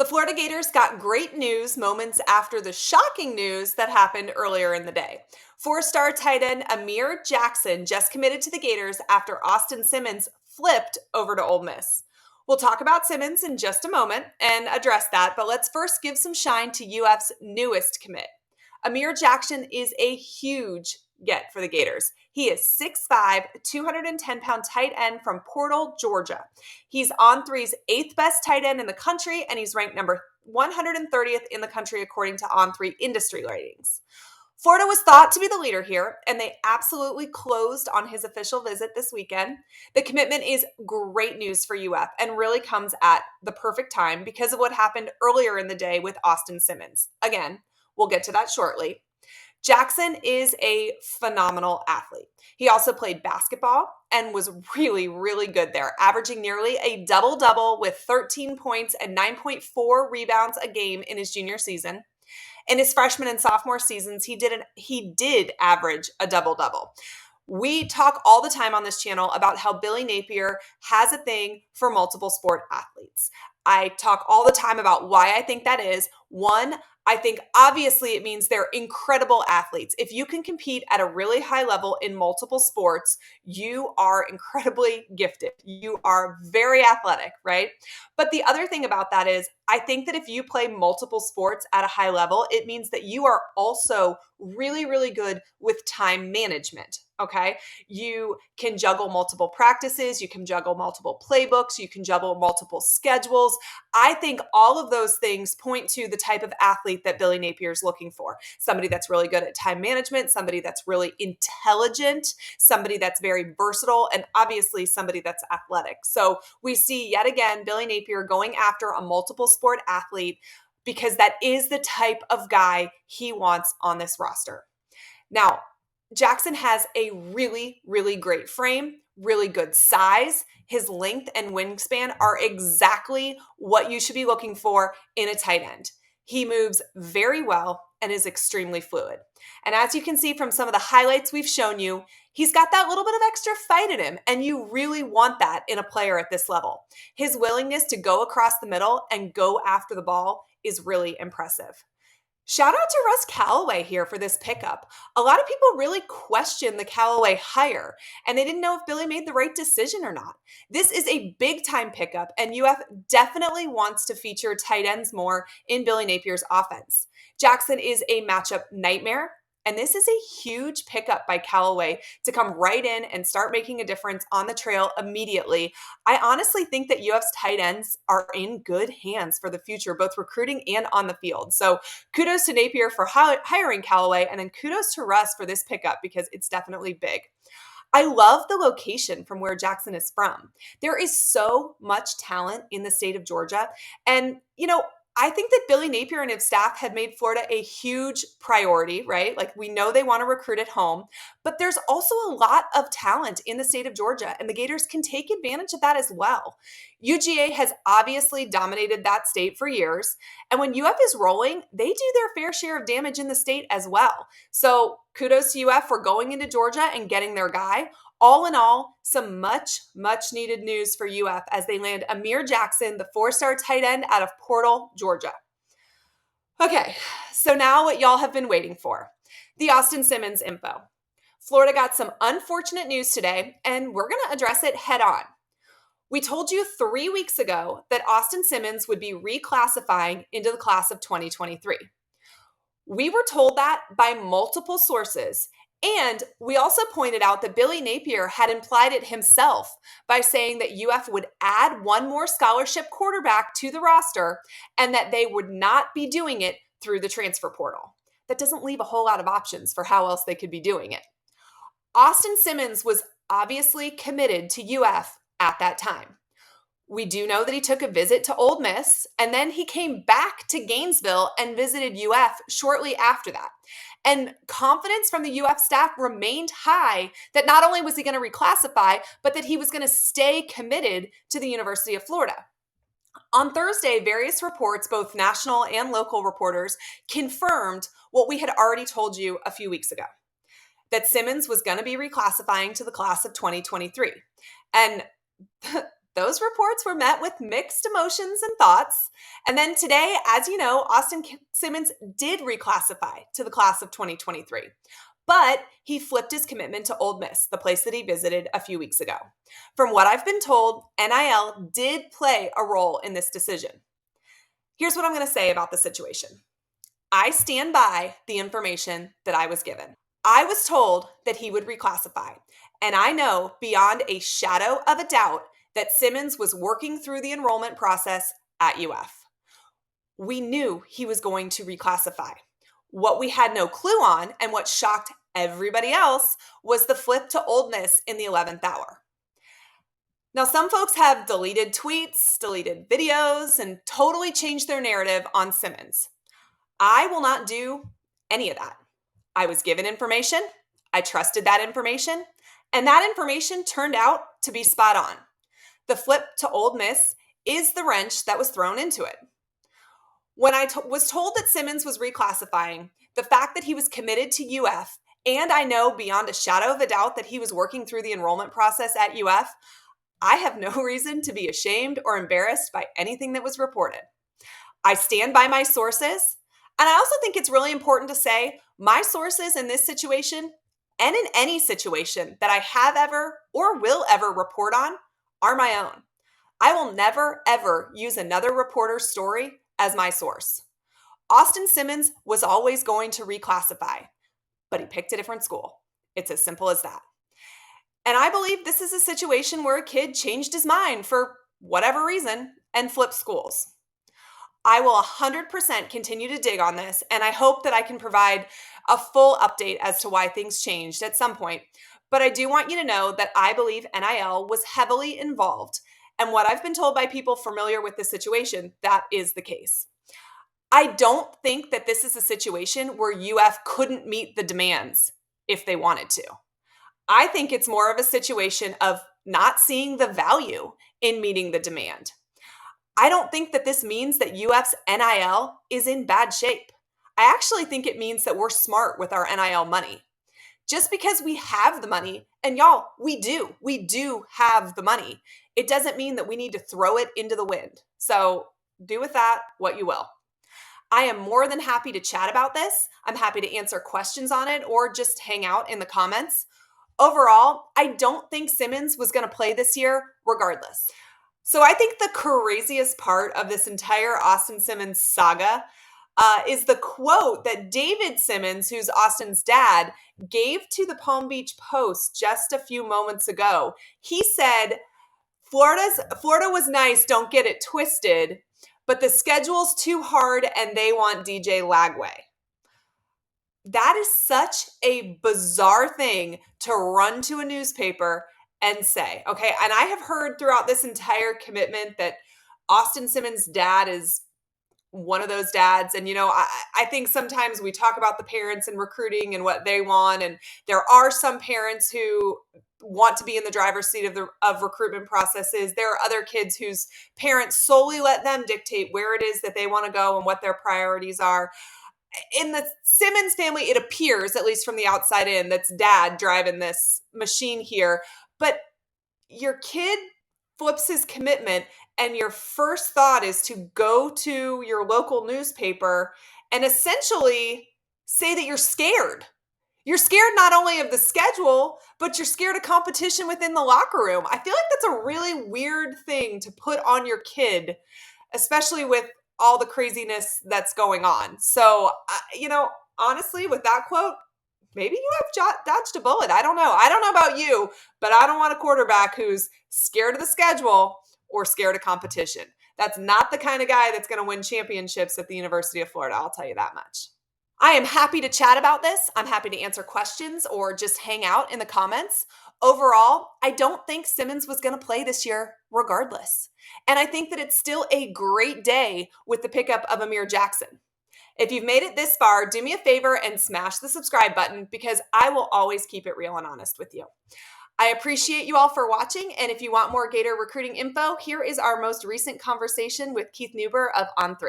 The Florida Gators got great news moments after the shocking news that happened earlier in the day. Four-star tight end Amir Jackson just committed to the Gators after Austin Simmons flipped over to Ole Miss. We'll talk about Simmons in just a moment and address that, but let's first give some shine to UF's newest commit. Amir Jackson is a huge get for the Gators. He is 6'5", 210-pound tight end from Portal, Georgia. He's On3's 8th best tight end in the country, and he's ranked number 130th in the country according to On3 industry ratings. Florida was thought to be the leader here, and they absolutely closed on his official visit this weekend. The commitment is great news for UF and really comes at the perfect time because of what happened earlier in the day with Austin Simmons. Again, we'll get to that shortly. Jackson is a phenomenal athlete. He also played basketball and was really, really good there, averaging nearly a double-double with 13 points and 9.4 rebounds a game in his junior season. In his freshman and sophomore seasons, he did average a double-double. We talk all the time on this channel about how Billy Napier has a thing for multiple sport athletes. I talk all the time about why I think that is. One, I think obviously it means they're incredible athletes. If you can compete at a really high level in multiple sports, you are incredibly gifted. You are very athletic, right? But the other thing about that is I think that if you play multiple sports at a high level, it means that you are also really, really good with time management. Okay. You can juggle multiple practices. You can juggle multiple playbooks. You can juggle multiple schedules. I think all of those things point to the type of athlete that Billy Napier is looking for. Somebody that's really good at time management, somebody that's really intelligent, somebody that's very versatile, and obviously somebody that's athletic. So we see yet again, Billy Napier going after a multiple sport athlete because that is the type of guy he wants on this roster. Now, Jackson has a really, really great frame, really good size. His length and wingspan are exactly what you should be looking for in a tight end. He moves very well and is extremely fluid. And as you can see from some of the highlights we've shown you, he's got that little bit of extra fight in him, and you really want that in a player at this level. His willingness to go across the middle and go after the ball is really impressive. Shout out to Russ Callaway here for this pickup. A lot of people really question the Callaway hire, and they didn't know if Billy made the right decision or not. This is a big-time pickup, and UF definitely wants to feature tight ends more in Billy Napier's offense. Jackson is a matchup nightmare, and this is a huge pickup by Callaway to come right in and start making a difference on the trail immediately. I honestly think that UF's tight ends are in good hands for the future, both recruiting and on the field. So kudos to Napier for hiring Callaway, and then kudos to Russ for this pickup because it's definitely big. I love the location from where Jackson is from. There is so much talent in the state of Georgia. And, I think that Billy Napier and his staff have made Florida a huge priority, right? Like we know they want to recruit at home, but there's also a lot of talent in the state of Georgia, and the Gators can take advantage of that as well. UGA has obviously dominated that state for years, and when UF is rolling, they do their fair share of damage in the state as well. So kudos to UF for going into Georgia and getting their guy. All in all, some much, much needed news for UF as they land Amir Jackson, the 4-star tight end out of Portal, Georgia. Okay, so now what y'all have been waiting for, the Austin Simmons info. Florida got some unfortunate news today, and we're going to address it head on. We told you 3 weeks ago that Austin Simmons would be reclassifying into the class of 2023. We were told that by multiple sources, and we also pointed out that Billy Napier had implied it himself by saying that UF would add one more scholarship quarterback to the roster and that they would not be doing it through the transfer portal. That doesn't leave a whole lot of options for how else they could be doing it. Austin Simmons was obviously committed to UF at that time. We do know that he took a visit to Ole Miss, and then he came back to Gainesville and visited UF shortly after that. And confidence from the UF staff remained high that not only was he going to reclassify, but that he was going to stay committed to the University of Florida. On Thursday, various reports, both national and local reporters, confirmed what we had already told you a few weeks ago, that Simmons was going to be reclassifying to the class of 2023. And those reports were met with mixed emotions and thoughts. And then today, as you know, Austin Simmons did reclassify to the class of 2023. But he flipped his commitment to Ole Miss, the place that he visited a few weeks ago. From what I've been told, NIL did play a role in this decision. Here's what I'm going to say about the situation. I stand by the information that I was given. I was told that he would reclassify, and I know beyond a shadow of a doubt that Simmons was working through the enrollment process at UF. We knew he was going to reclassify. What we had no clue on, and what shocked everybody else, was the flip to Ole Miss in the 11th hour. Now, some folks have deleted tweets, deleted videos, and totally changed their narrative on Simmons. I will not do any of that. I was given information, I trusted that information, and that information turned out to be spot on. The flip to Ole Miss is the wrench that was thrown into it. When I was told that Simmons was reclassifying, the fact that he was committed to UF, and I know beyond a shadow of a doubt that he was working through the enrollment process at UF, I have no reason to be ashamed or embarrassed by anything that was reported. I stand by my sources, and I also think it's really important to say my sources in this situation and in any situation that I have ever or will ever report on are my own. I will never, ever use another reporter's story as my source. Austin Simmons was always going to reclassify, but he picked a different school. It's as simple as that. And I believe this is a situation where a kid changed his mind for whatever reason and flipped schools. I will 100% continue to dig on this, and I hope that I can provide a full update as to why things changed at some point. But I do want you to know that I believe NIL was heavily involved. And what I've been told by people familiar with the situation, that is the case. I don't think that this is a situation where UF couldn't meet the demands if they wanted to. I think it's more of a situation of not seeing the value in meeting the demand. I don't think that this means that UF's NIL is in bad shape. I actually think it means that we're smart with our NIL money. Just because we have the money, and y'all, we do have the money, it doesn't mean that we need to throw it into the wind. So do with that what you will. I am more than happy to chat about this. I'm happy to answer questions on it or just hang out in the comments. Overall, I don't think Simmons was going to play this year regardless. So I think the craziest part of this entire Austin Simmons saga is the quote that David Simmons, who's Austin's dad, gave to the Palm Beach Post just a few moments ago. He said, Florida was nice, don't get it twisted, but the schedule's too hard and they want DJ Lagway. That is such a bizarre thing to run to a newspaper and say, okay? And I have heard throughout this entire commitment that Austin Simmons' dad is one of those dads. And, I think sometimes we talk about the parents and recruiting and what they want. And there are some parents who want to be in the driver's seat of recruitment processes. There are other kids whose parents solely let them dictate where it is that they want to go and what their priorities are. In the Simmons family, it appears, at least from the outside in, that's dad driving this machine here. But your kid flips his commitment and your first thought is to go to your local newspaper and essentially say that you're scared. You're scared not only of the schedule, but you're scared of competition within the locker room. I feel like that's a really weird thing to put on your kid, especially with all the craziness that's going on. So, honestly, with that quote, maybe you have dodged a bullet. I don't know. I don't know about you, but I don't want a quarterback who's scared of the schedule or scared of competition. That's not the kind of guy that's going to win championships at the University of Florida. I'll tell you that much. I am happy to chat about this. I'm happy to answer questions or just hang out in the comments. Overall, I don't think Simmons was going to play this year regardless. And I think that it's still a great day with the pickup of Amir Jackson. If you've made it this far, do me a favor and smash the subscribe button because I will always keep it real and honest with you. I appreciate you all for watching, and if you want more Gator recruiting info, here is our most recent conversation with Keith Neuber of On3.